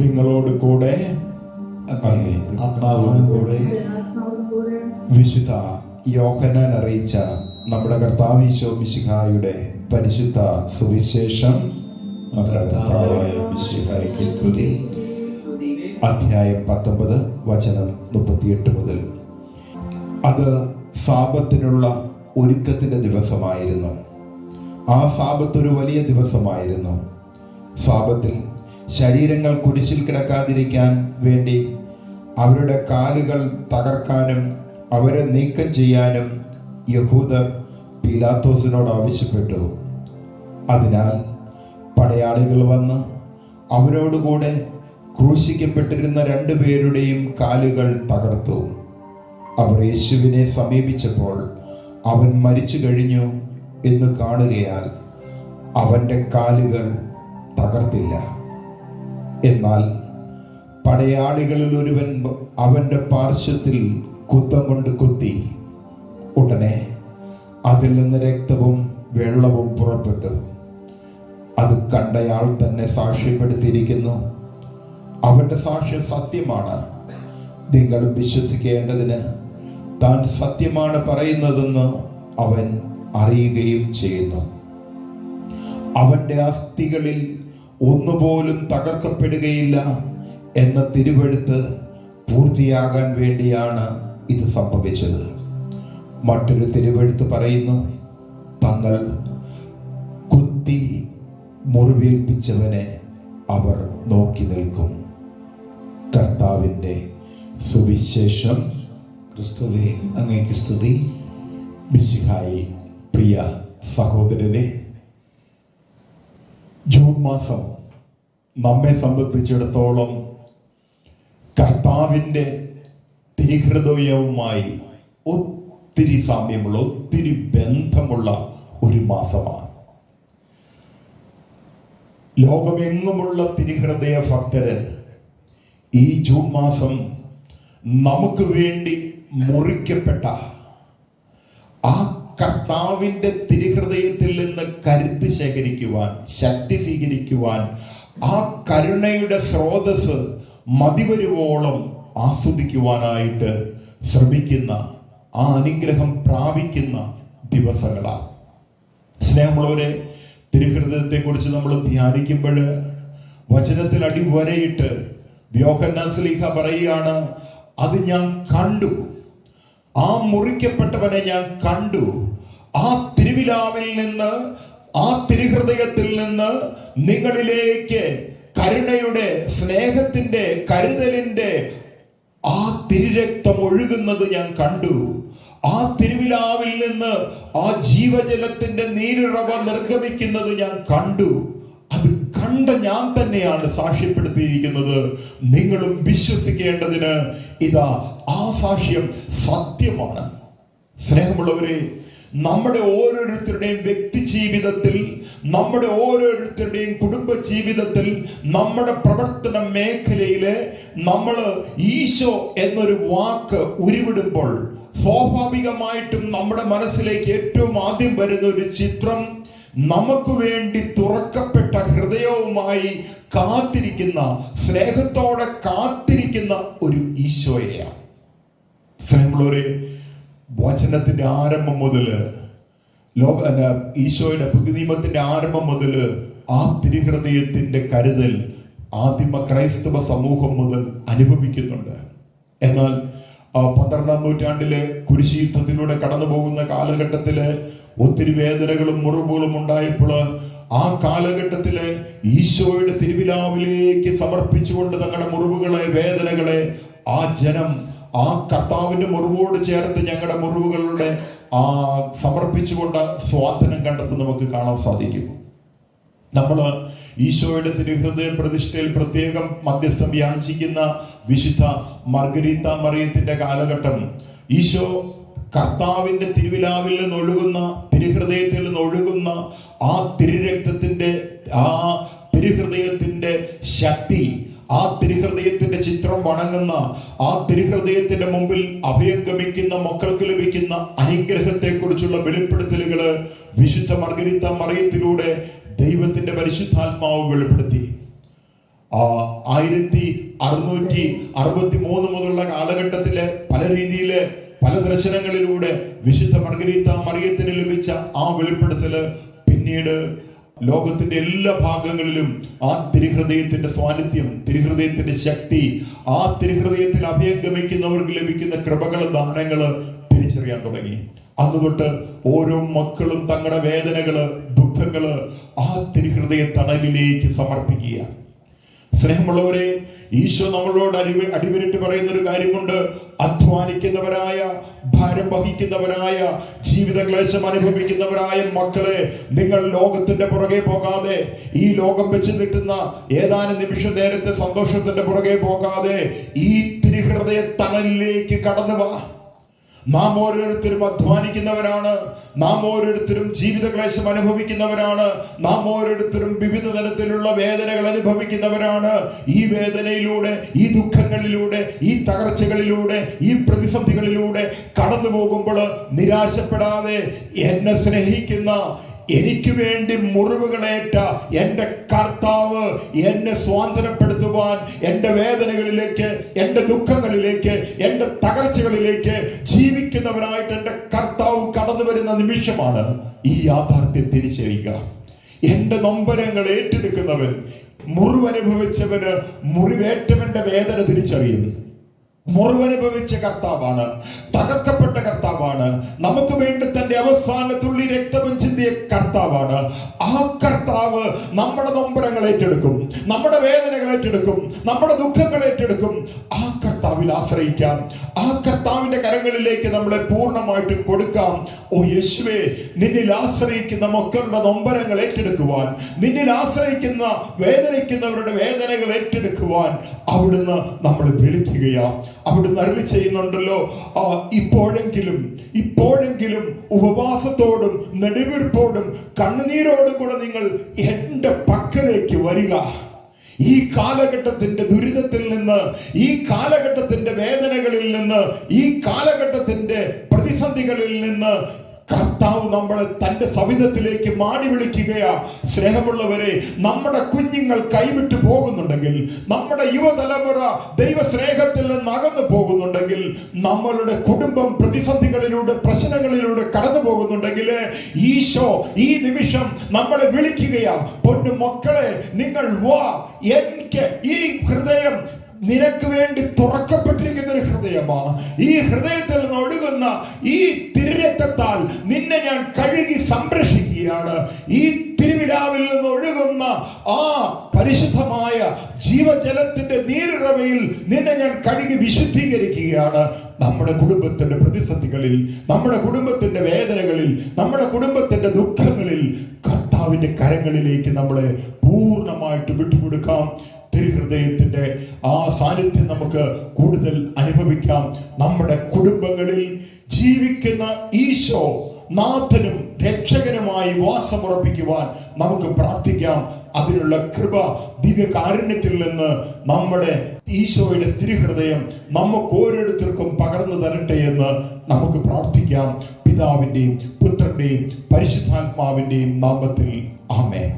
നിങ്ങളോട് കൂടെ ആത്മാവോടും കൂടെ. വിശുദ്ധ യോഹന്നാൻ അറിയിച്ച നമ്മുടെ കർത്താവ് ഈശോ മിശിഹായുടെ പരിശുദ്ധ സുവിശേഷം. നമ്മുടെ കർത്താവായ മിശിഹായ്ക്ക് സ്തുതി. അധ്യായം 19 വചനം 38 മുതൽ. അത് സാബത്തിനുള്ള ഒരുക്കത്തിന്റെ ദിവസമായിരുന്നു. ആ സാബത്ത് ഒരു വലിയ ദിവസമായിരുന്നു. സാബത്തിൽ ശരീരങ്ങൾ കുരിശിൽ കിടക്കാതിരിക്കാൻ വേണ്ടി അവരുടെ കാലുകൾ തകർക്കാനും അവരെ നീക്കം ചെയ്യാനും യഹൂദർ പീലാത്തോസിനോട് ആവശ്യപ്പെട്ടു. അതിനാൽ പടയാളികൾ വന്ന് അവരോടുകൂടെ ക്രൂശിക്കപ്പെട്ടിരുന്ന 2 പേരുടെയും കാലുകൾ തകർത്തു. അവർ യേശുവിനെ സമീപിച്ചപ്പോൾ അവൻ മരിച്ചു കഴിഞ്ഞു എന്ന് കാണുകയാൽ അവൻ്റെ കാലുകൾ തകർത്തില്ല. എന്നാൽ പടയാളികളിൽ ഒരുവൻ അവൻ്റെ പാർശ്വത്തിൽ കുത്തം കൊണ്ട് കുത്തി. ഉടനെ അതിൽ നിന്ന് രക്തവും വെള്ളവും പുറപ്പെട്ടു. അത് കണ്ടയാൾ തന്നെ സാക്ഷ്യപ്പെടുത്തിയിരിക്കുന്നു. അവന്റെ സാക്ഷ്യം സത്യമാണ്. നിങ്ങൾ വിശ്വസിക്കേണ്ടതിന് താൻ സത്യമാണ് പറയുന്നതെന്ന് അവൻ അറിയുകയും ചെയ്യുന്നു. അവന്റെ അസ്ഥികളിൽ ഒന്നുപോലും തകർക്കപ്പെടുകയില്ല എന്ന തിരുവെഴുത്ത് പൂർത്തിയാകാൻ വേണ്ടിയാണ് ഇത് സംഭവിച്ചത്. മറ്റൊരു തിരുവെഴുത്ത് പറയുന്നു, തങ്ങൾ കുത്തി മുറിവേൽപ്പിച്ചവനെ അവർ നോക്കി നിൽക്കും. കർത്താവിൻ്റെ സുവിശേഷം. ക്രിസ്തുവേ, അങ്ങേക്ക് സ്തുതി. മിശിഹായിൽ പ്രിയ സഹോദരനെ, ജൂൺ മാസം നമ്മെ സംബന്ധിച്ചിടത്തോളം കർത്താവിൻ്റെ തിരുഹൃദയവുമായി ഒത്തിരി സാമ്യമുള്ള, ഒത്തിരി ബന്ധമുള്ള ഒരു മാസമാണ്. ലോകമെങ്ങുമുള്ള തിരുഹൃദയ ഭക്തര് ഈ ജൂൺ മാസം നമുക്ക് വേണ്ടി മുറിക്കപ്പെട്ട ആ കർത്താവിൻ്റെ തിരുഹൃദയത്തിൽ നിന്ന് കരുത്ത് ശേഖരിക്കുവാൻ, ശക്തി സ്വീകരിക്കുവാൻ, ആ കരുണയുടെ സ്രോതസ് മതിവരുവോളം ആസ്വദിക്കുവാനായിട്ട് ശ്രമിക്കുന്ന, ആ അനുഗ്രഹം പ്രാപിക്കുന്ന ദിവസങ്ങളാണ്. സ്നേഹമുള്ളവരെ, തിരുഹൃദയത്തെ കുറിച്ച് നമ്മൾ ധ്യാനിക്കുമ്പോൾ വചനത്തിൽ അടിവരയിട്ട് യോഹന്നാൻ ശ്ലീഹ പറയുകയാണ്, അത് ഞാൻ കണ്ടു, ആ മുറിക്കപ്പെട്ടവനെ ഞാൻ കണ്ടു. ആ തിരുവിലാവിൽ നിന്ന്, ആ തിരുഹൃദയത്തിൽ നിന്ന് നിങ്ങളിലേക്ക് കരുണയുടെ, സ്നേഹത്തിന്റെ, കരുതലിന്റെ ആ തിരുരക്തം ഒഴുകുന്നത് ഞാൻ കണ്ടു. ആ തിരുവിലാവിൽ നിന്ന് ആ ജീവജലത്തിന്റെ നീരുറവ നിർഗമിക്കുന്നത് ഞാൻ കണ്ടു. അത് കണ്ട ഞാൻ തന്നെയാണ് സാക്ഷ്യപ്പെടുത്തിയിരിക്കുന്നത്. നിങ്ങളും വിശ്വസിക്കേണ്ടതിന് ഇതാ ആ സാക്ഷ്യം സത്യമാണ്. സ്നേഹമുള്ളവരെ, നമ്മുടെ ഓരോരുത്തരുടെയും വ്യക്തി ജീവിതത്തിൽ, നമ്മുടെ ഓരോരുത്തരുടെയും കുടുംബ ജീവിതത്തിൽ, നമ്മുടെ പ്രവർത്തന മേഖലയില് നമ്മൾ ഈശോ എന്നൊരു വാക്ക് ഉരുവിടുമ്പോൾ സ്വാഭാവികമായിട്ടും നമ്മുടെ മനസ്സിലേക്ക് ഏറ്റവും ആദ്യം വരുന്ന ഒരു ചിത്രം നമുക്ക് വേണ്ടി തുറക്കപ്പെട്ട ഹൃദയവുമായി കാത്തിരിക്കുന്ന, സ്നേഹത്തോടെ കാത്തിരിക്കുന്ന ഒരു ഈശോയെയാണ്. സ്നേഹമുള്ളവരെ, വചനത്തിന്റെ ആരംഭം മുതല്, ഈശോയുടെ പുതിയ നിയമത്തിന്റെ ആരംഭം മുതല് ആ തിരുഹൃദയത്തിന്റെ കരുതൽ ആദിമ ക്രൈസ്തവ സമൂഹം മുതൽ അനുഭവിക്കുന്നുണ്ട്. എന്നാൽ 12ാം നൂറ്റാണ്ടിലെ കുരിശ് യുദ്ധത്തിലൂടെ കടന്നു പോകുന്ന കാലഘട്ടത്തില് ഒത്തിരി വേദനകളും മുറിവുകളും ഉണ്ടായപ്പോൾ ആ കാലഘട്ടത്തില് ഈശോയുടെ തിരുവിലാവിലേക്ക് സമർപ്പിച്ചുകൊണ്ട് തങ്ങളുടെ മുറിവുകളെ, വേദനകളെ ആ ജനം ആ കർത്താവിന്റെ മുറിവോട് ചേർത്ത് ഞങ്ങളുടെ മുറിവുകളുടെ സമർപ്പിച്ചുകൊണ്ട് സ്വാതന്ത്ര്യം കണ്ടെത്തി നമുക്ക് കാണാൻ സാധിക്കും. നമ്മൾ ഈശോയുടെ തിരുഹൃദയ പ്രതിഷ്ഠയിൽ പ്രത്യേകം മധ്യസ്ഥം യാചിക്കുന്ന വിശുദ്ധ മർഗരീത്ത മറിയത്തിന്റെ കാലഘട്ടം, ഈശോ കർത്താവിന്റെ തിരുവിലാവിൽ നിന്ന് ഒഴുകുന്ന, തിരുഹൃദയത്തിൽ നിന്ന് ഒഴുകുന്ന ആ തിരുരക്തത്തിന്റെ, ആ തിരുഹൃദയത്തിന്റെ ശക്തി, ആ തിരുഹൃദയത്തിന്റെ ചിത്രം വണങ്ങുന്ന, ആ തിരുഹൃദയത്തിന്റെ മുമ്പിൽ അഭയം ഗമിക്കുന്ന മക്കൾക്ക് ലഭിക്കുന്ന അനുഗ്രഹത്തെ കുറിച്ചുള്ള വെളിപ്പെടുത്തലുകള് വിശുദ്ധ മർഗരീത്ത മറിയത്തിലൂടെ ദൈവത്തിന്റെ പരിശുദ്ധാത്മാവ് വെളിപ്പെടുത്തി. 1663 മുതലുള്ള കാലഘട്ടത്തില് പല രീതിയില് പല ദർശനങ്ങളിലൂടെ വിശുദ്ധ മർഗരീത്ത മറിയത്തിന് ലഭിച്ച ആ വെളിപ്പെടുത്തല് പിന്നീട് ലോകത്തിന്റെ എല്ലാ ഭാഗങ്ങളിലും ആ തിരുഹൃദയത്തിന്റെ സ്വാന്നിധ്യം, തിരുഹൃദയത്തിന്റെ ശക്തി, ആ തിരുഹൃദയത്തിൽ അഭയം ഗമിക്കുന്നവർക്ക് ലഭിക്കുന്ന കൃപകള്, ദാനങ്ങള് തിരിച്ചറിയാൻ തുടങ്ങി. അന്ന് തൊട്ട് ഓരോ മക്കളും തങ്ങളുടെ വേദനകള്, ദുഃഖങ്ങള് ആ തിരുഹൃദയ തണലിലേക്ക് സമർപ്പിക്കുക. സ്നേഹമുള്ളവരെ, ഈശോ നമ്മളോട് അടിവരിട്ട് പറയുന്ന ഒരു കാര്യമുണ്ട്. അധ്വാനിക്കുന്നവരായ, ഭാരം വഹിക്കുന്നവരായ, ജീവിത ക്ലേശം അനുഭവിക്കുന്നവരായ മക്കളെ, നിങ്ങൾ ലോകത്തിന്റെ പുറകെ പോകാതെ, ഈ ലോകം വെച്ച് കിട്ടുന്ന ഏതാനും നിമിഷ നേരത്തെ സന്തോഷത്തിന്റെ പുറകെ പോകാതെ ഈ തിരുഹൃദയ തണലിലേക്ക് കടന്നു വാ. നാം ഓരോരുത്തരും അധ്വാനിക്കുന്നവരാണ്, നാം ഓരോരുത്തരും ജീവിത ക്ലേശം അനുഭവിക്കുന്നവരാണ്, നാം ഓരോരുത്തരും വിവിധ തരത്തിലുള്ള വേദനകൾ അനുഭവിക്കുന്നവരാണ്. ഈ വേദനയിലൂടെ, ഈ ദുഃഖങ്ങളിലൂടെ, ഈ തകർച്ചകളിലൂടെ, ഈ പ്രതിസന്ധികളിലൂടെ കടന്നു പോകുമ്പോൾ നിരാശപ്പെടാതെ, എന്നെ സ്നേഹിക്കുന്ന, എനിക്ക് വേണ്ടി മുറിവുകളേറ്റ എന്റെ കർത്താവ് എന്നെ സ്വാതന്ത്ര്യപ്പെടുത്തുവാൻ, എന്റെ വേദനകളിലേക്ക്, എന്റെ ദുഃഖങ്ങളിലേക്ക്, എന്റെ തകർച്ചകളിലേക്ക് ജീവിക്കുന്നവനായിട്ട് എന്റെ കർത്താവ് കടന്നു വരുന്ന നിമിഷമാണ് ഈ യാഥാർത്ഥ്യം തിരിച്ചറിയുക. എന്റെ നൊമ്പരങ്ങൾ ഏറ്റെടുക്കുന്നവൻ, മുറിവനുഭവിച്ചവന് മുറിവേറ്റവന്റെ വേദന തിരിച്ചറിയും. മുറിവനുഭവിച്ച കർത്താവാണ്, തകർക്കപ്പെട്ട കർത്താവാണ്, നമുക്ക് വേണ്ടി തന്റെ അവസാന തുള്ളി രക്തവും ചിന്തിയ കർത്താവാണ്. ആ കർത്താവ് നമ്മുടെ നൊമ്പരങ്ങൾ ഏറ്റെടുക്കും, നമ്മുടെ വേദനകൾ ഏറ്റെടുക്കും, നമ്മുടെ ദുഃഖങ്ങൾ ഏറ്റെടുക്കും. ആ കർത്താവിൽ ആശ്രയിക്കാം, ആ കർത്താവിന്റെ കരങ്ങളിലേക്ക് നമ്മളെ പൂർണ്ണമായിട്ടും കൊടുക്കാം. ഓ യേശുവേ, നിന്നിൽ ആശ്രയിക്കുന്ന മക്കളുടെ നൊമ്പരങ്ങൾ ഏറ്റെടുക്കുവാൻ, നിന്നിൽ ആശ്രയിക്കുന്ന വേദനിക്കുന്നവരുടെ വേദനകൾ ഏറ്റെടുക്കുവാൻ അവിടുന്ന് നമ്മളെ വിളിക്കുകയാ. അവിടുന്ന് അരുളി ചെയ്യുന്നുണ്ടല്ലോ, ഇപ്പോഴെങ്കിലും ഉപവാസത്തോടും നെടുവീർപ്പോടും കണ്ണുനീരോടും കൂടെ നിങ്ങൾ എന്റെ പക്കലേക്ക് വരിക. ഈ കാലഘട്ടത്തിന്റെ ദുരിതത്തിൽ നിന്ന്, ഈ കാലഘട്ടത്തിന്റെ വേദനകളിൽ നിന്ന്, ഈ കാലഘട്ടത്തിന്റെ പ്രതിസന്ധികളിൽ നിന്ന് കർത്താവ് നമ്മളെ തന്റെ സവിധത്തിലേക്ക് മാടി വിളിക്കുകയാ. സ്നേഹമുള്ളവരെ, നമ്മുടെ കുഞ്ഞുങ്ങൾ കൈവിട്ടു പോകുന്നുണ്ടെങ്കിൽ, നമ്മുടെ യുവതലമുറ ദൈവസ്നേഹത്തിൽ നിന്ന് അകന്നു പോകുന്നുണ്ടെങ്കിൽ, നമ്മളുടെ കുടുംബം പ്രതിസന്ധികളിലൂടെ, പ്രശ്നങ്ങളിലൂടെ കടന്നു പോകുന്നുണ്ടെങ്കിൽ, ഈശോ ഈ നിമിഷം നമ്മളെ വിളിക്കുകയാ. പൊന്നു മക്കളെ, നിങ്ങൾ വാ, എനിക്ക് ഈ ഹൃദയം നിനക്ക് വേണ്ടി തുറക്കപ്പെട്ടിരിക്കുന്ന ഒരു ഹൃദയമാണ്. ഈ ഹൃദയത്തിൽ നിന്ന് ഒഴുകുന്ന ഈ തിരുരക്തത്താൽ നിന്നെ ഞാൻ കഴുകി സംരക്ഷിക്കുകയാണ്. ഈ തിരുവിലാവിൽ നിന്ന് ഒഴുകുന്ന ആ പരിശുദ്ധമായ ജീവജലത്തിന്റെ നീരുറവയിൽ നിന്നെ ഞാൻ കഴുകി വിശുദ്ധീകരിക്കുകയാണ്. നമ്മുടെ കുടുംബത്തിന്റെ പ്രതിസന്ധികളിൽ, നമ്മുടെ കുടുംബത്തിന്റെ വേദനകളിൽ, നമ്മുടെ കുടുംബത്തിന്റെ ദുഃഖങ്ങളിൽ കർത്താവിന്റെ കരങ്ങളിലേക്ക് നമ്മളെ പൂർണ്ണമായിട്ട് വിട്ടുകൊടുക്കാം. തിരുഹൃദയത്തിന്റെ ആ സാന്നിധ്യം നമുക്ക് കൂടുതൽ അനുഭവിക്കാം. നമ്മുടെ കുടുംബങ്ങളിൽ ജീവിക്കുന്ന ഈശോ നാഥനും രക്ഷകനുമായി വാസമുറപ്പിക്കുവാൻ നമുക്ക് പ്രാർത്ഥിക്കാം. അതിനുള്ള കൃപ ദിവ്യകാരുണ്യത്തിൽ നിന്ന് നമ്മുടെ ഈശോയുടെ തിരുഹൃദയം നമുക്ക് ഓരോരുത്തർക്കും പകർന്നു തരട്ടെ എന്ന് നമുക്ക് പ്രാർത്ഥിക്കാം. പിതാവിന്റെയും പുത്രന്റെയും പരിശുദ്ധാത്മാവിന്റെയും നാമത്തിൽ ആമേൻ.